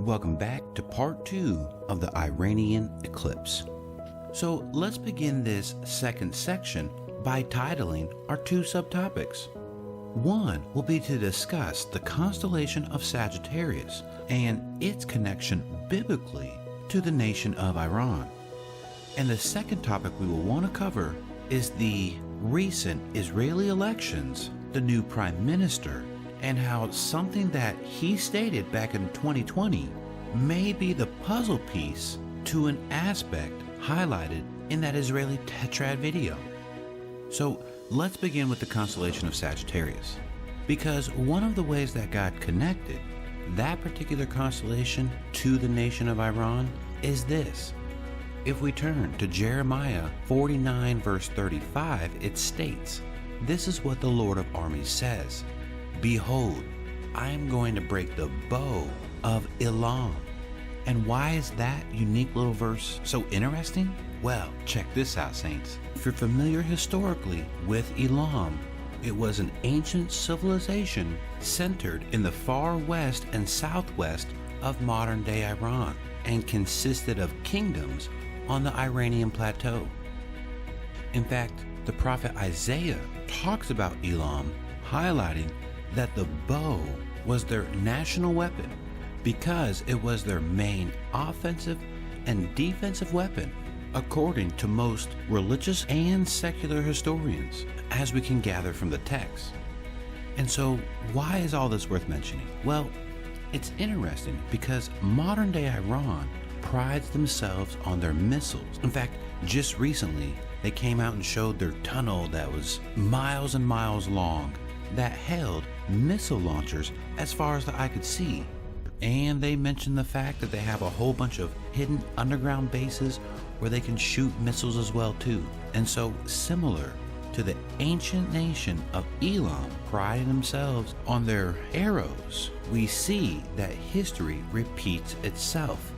Welcome back to part 2 of the Iranian Eclipse. So let's begin this second section by titling our 2 subtopics. One will be to discuss the constellation of Sagittarius and its connection biblically to the nation of Iran. And the second topic we will want to cover is the recent Israeli elections, the new prime minister, and how something that he stated back in 2020 may be the puzzle piece to an aspect highlighted in that Israeli Tetrad video. So let's begin with the constellation of Sagittarius, because one of the ways that God connected that particular constellation to the nation of Iran is this. If we turn to Jeremiah 49 verse 35, it states, "This is what the Lord of armies says. Behold, I am going to break the bow of Elam." And why is that unique little verse so interesting? Well, check this out, saints. If you're familiar historically with Elam, it was an ancient civilization centered in the far west and southwest of modern-day Iran and consisted of kingdoms on the Iranian plateau. In fact, the prophet Isaiah talks about Elam, highlighting that the bow was their national weapon because it was their main offensive and defensive weapon, according to most religious and secular historians, as we can gather from the text. And so, why is all this worth mentioning? Well, it's interesting because modern-day Iran prides themselves on their missiles. In fact, just recently, they came out and showed their tunnel that was miles and miles long that held missile launchers as far as the eye could see. And they mentioned the fact that they have a whole bunch of hidden underground bases where they can shoot missiles as well too. And so, similar to the ancient nation of Elam priding themselves on their arrows, we see that history repeats itself,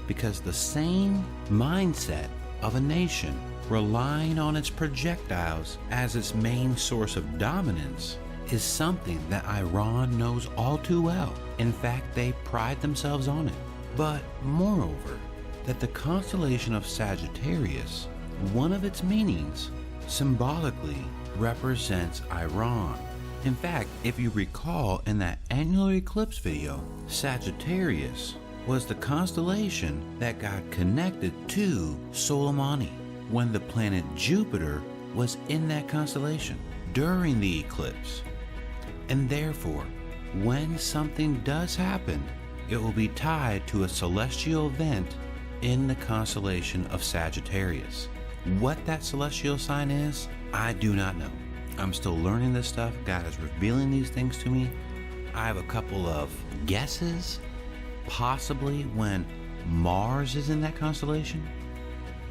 because the same mindset of a nation relying on its projectiles as its main source of dominance is something that Iran knows all too well. In fact, they pride themselves on it. But moreover, that the constellation of Sagittarius, one of its meanings, symbolically represents Iran. In fact, if you recall in that Annular Eclipse video, Sagittarius was the constellation that got connected to Soleimani when the planet Jupiter was in that constellation during the eclipse. And therefore, when something does happen, it will be tied to a celestial event in the constellation of Sagittarius. What that celestial sign is, I do not know. I'm still learning this stuff. God is revealing these things to me. I have a couple of guesses, possibly when Mars is in that constellation.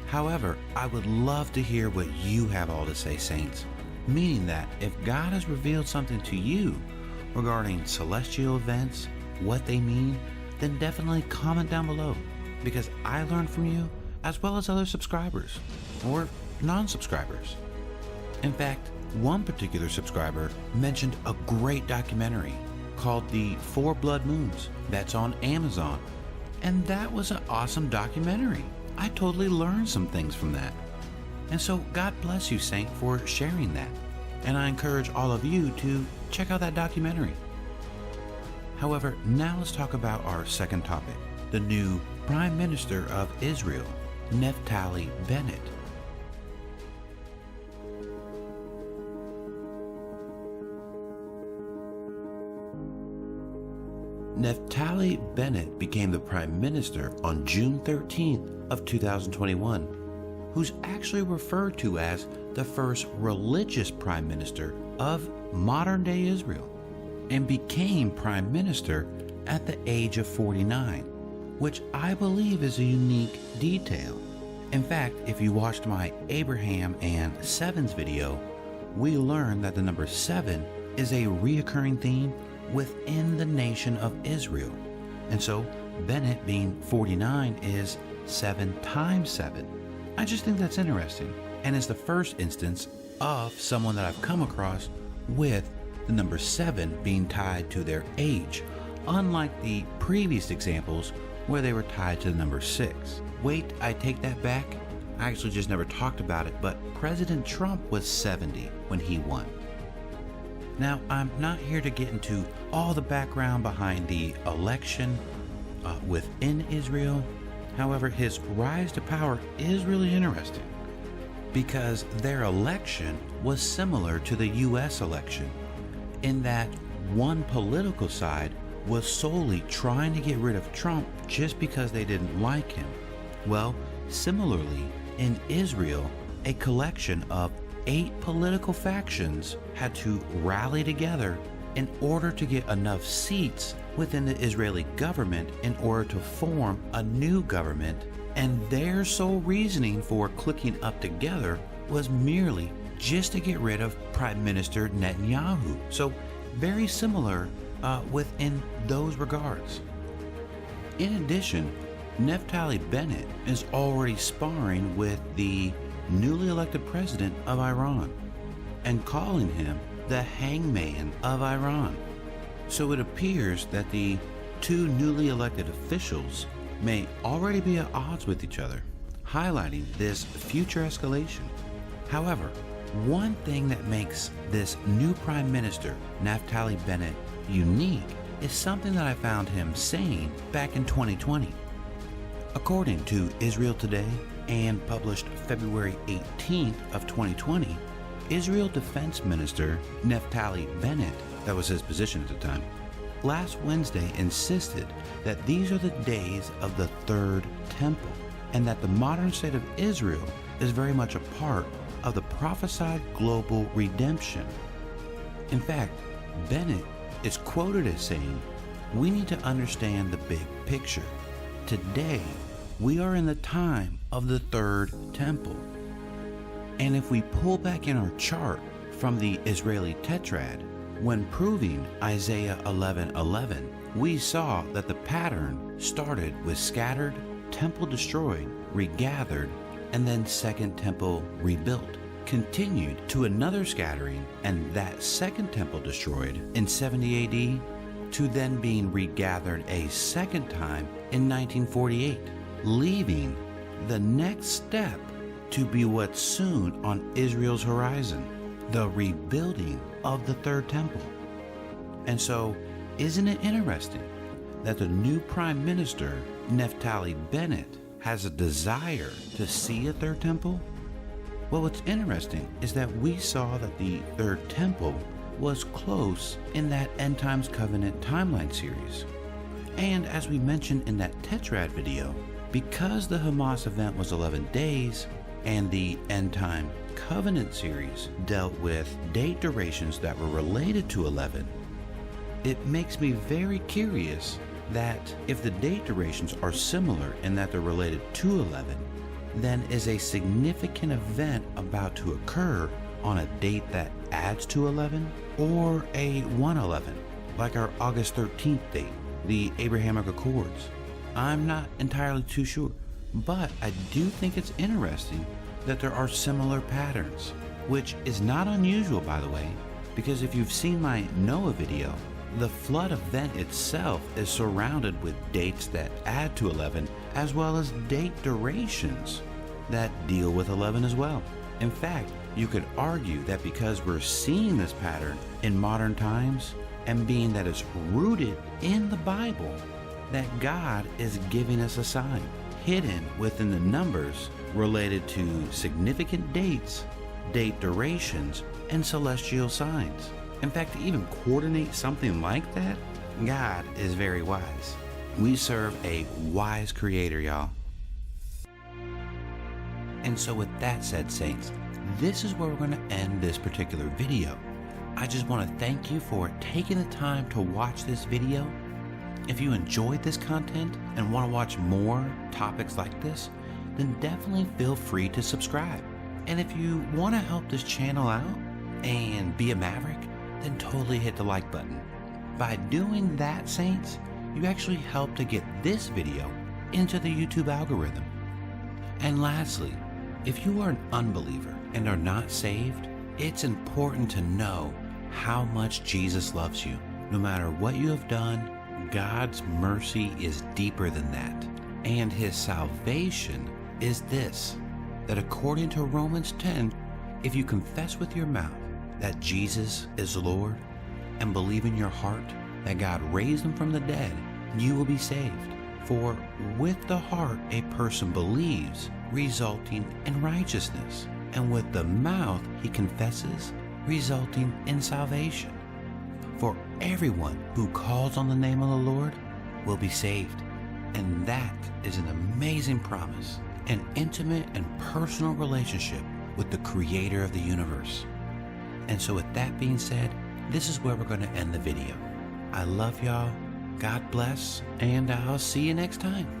However, I would love to hear what you have all to say, saints. Meaning that if God has revealed something to you regarding celestial events, what they mean, then definitely comment down below, because I learn from you as well as other subscribers or non-subscribers. In fact, one particular subscriber mentioned a great documentary called The Four Blood Moons that's on Amazon, and that was an awesome documentary. I totally learned some things from that. And so God bless you, Saint, for sharing that. And I encourage all of you to check out that documentary. However, now let's talk about our second topic, the new Prime Minister of Israel, Naftali Bennett. Naftali Bennett became the Prime Minister on June 13th of 2021. Who's actually referred to as the first religious prime minister of modern-day Israel, and became prime minister at the age of 49, which I believe is a unique detail. In fact, if you watched my Abraham and Sevens video, we learned that the number 7 is a reoccurring theme within the nation of Israel. And so Bennett being 49 is 7 times 7. I just think that's interesting, and is the first instance of someone that I've come across with the number 7 being tied to their age, unlike the previous examples where they were tied to the number 6. Wait, I take that back. I actually just never talked about it, but President Trump was 70 when he won. Now, I'm not here to get into all the background behind the election within Israel. However, his rise to power is really interesting because their election was similar to the US election in that one political side was solely trying to get rid of Trump just because they didn't like him. Well, similarly, in Israel, a collection of 8 political factions had to rally together in order to get enough seats within the Israeli government in order to form a new government, and their sole reasoning for clicking up together was merely just to get rid of Prime Minister Netanyahu. So very similar within those regards. In addition, Naftali Bennett is already sparring with the newly elected president of Iran and calling him the hangman of Iran. So it appears that the two newly elected officials may already be at odds with each other, highlighting this future escalation. However, one thing that makes this new Prime Minister, Naftali Bennett, unique is something that I found him saying back in 2020. According to Israel Today and published February 18th of 2020, Israel Defense Minister Naftali Bennett, that was his position at the time, last Wednesday insisted that these are the days of the Third Temple and that the modern state of Israel is very much a part of the prophesied global redemption. In fact, Bennett is quoted as saying, "We need to understand the big picture. Today, we are in the time of the Third Temple. And if we pull back in our chart from the Israeli Tetrad, when proving Isaiah 11:11, we saw that the pattern started with scattered, temple destroyed, regathered, and then second temple rebuilt, continued to another scattering and that second temple destroyed in 70 AD, to then being regathered a second time in 1948, leaving the next step to be what's soon on Israel's horizon, the rebuilding of the Third Temple. And so, isn't it interesting that the new Prime Minister, Naftali Bennett, has a desire to see a Third Temple? Well, what's interesting is that we saw that the Third Temple was close in that End Times Covenant timeline series. And as we mentioned in that Tetrad video, because the Hamas event was 11 days and the End Time Covenant series dealt with date durations that were related to 11, it makes me very curious that if the date durations are similar in that they're related to 11, then is a significant event about to occur on a date that adds to 11 or a 111, like our August 13th date, the Abrahamic Accords? I'm not entirely too sure, but I do think it's interesting that there are similar patterns, which is not unusual, by the way, because if you've seen my Noah video, the flood event itself is surrounded with dates that add to 11, as well as date durations that deal with 11 as well. In fact, you could argue that because we're seeing this pattern in modern times, and being that it's rooted in the Bible, that God is giving us a sign hidden within the numbers related to significant dates, date durations, and celestial signs. In fact, to even coordinate something like that, God is very wise. We serve a wise creator, y'all. And so with that said, saints, this is where we're going to end this particular video. I just want to thank you for taking the time to watch this video. If you enjoyed this content and want to watch more topics like this, then definitely feel free to subscribe. And if you want to help this channel out and be a maverick, then totally hit the like button. By doing that, saints, you actually help to get this video into the YouTube algorithm. And lastly, if you are an unbeliever and are not saved, it's important to know how much Jesus loves you. No matter what you have done, God's mercy is deeper than that, and His salvation is this, that according to Romans 10, if you confess with your mouth that Jesus is Lord and believe in your heart that God raised Him from the dead, you will be saved. For with the heart a person believes, resulting in righteousness, and with the mouth he confesses, resulting in salvation. For everyone who calls on the name of the Lord will be saved. And that is an amazing promise, an intimate and personal relationship with the Creator of the universe. And so with that being said, this is where we're going to end the video. I love y'all. God bless, and I'll see you next time.